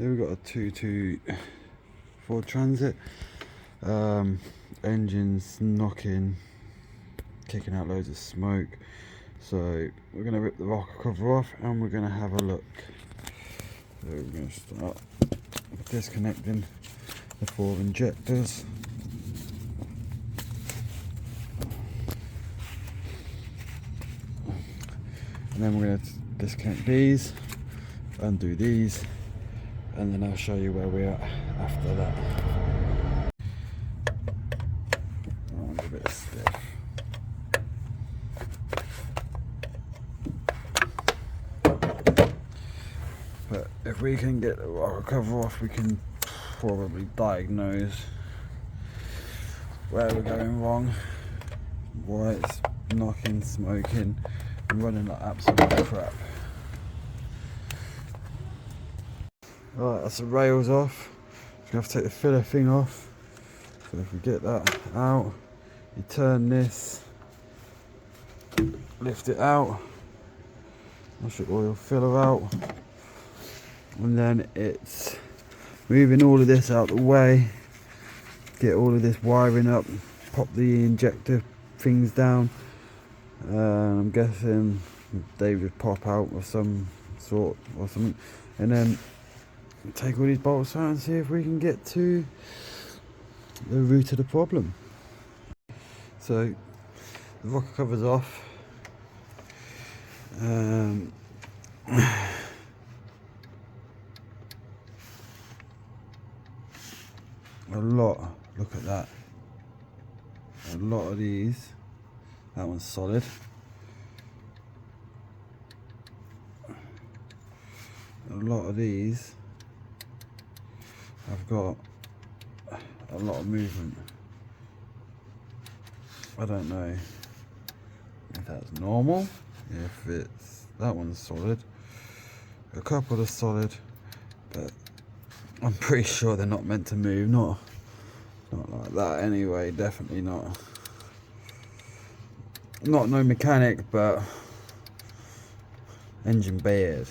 Here we've got a 2.2 Ford Transit. Engine's knocking, kicking out loads of smoke. So we're going to rip the rocker cover off and we're going to have a look. So we're going to start disconnecting the 4 injectors. And then we're going to disconnect these, undo these, and then I'll show you where we're at after that. Oh, a bit stiff. But if we can get the rocker cover off, we can probably diagnose where we're going wrong, why it's knocking, smoking, and running like absolute crap. Right, that's the rails off. Just gonna have to take the filler thing off. So if we get that out, you turn this, lift it out, wash the oil filler out, and then it's moving all of this out of the way, get all of this wiring up, pop the injector things down. I'm guessing they would pop out of some sort or something, and then take all these bolts out and see if we can get to the root of the problem. So the rocker cover's off. A lot, look at that, a lot of these, that one's solid, a lot of these have got a lot of movement. I don't know if that's normal, if it's, that one's solid, a couple are solid, but I'm pretty sure they're not meant to move, not like that anyway, definitely not. I'm not no mechanic, but engine bad.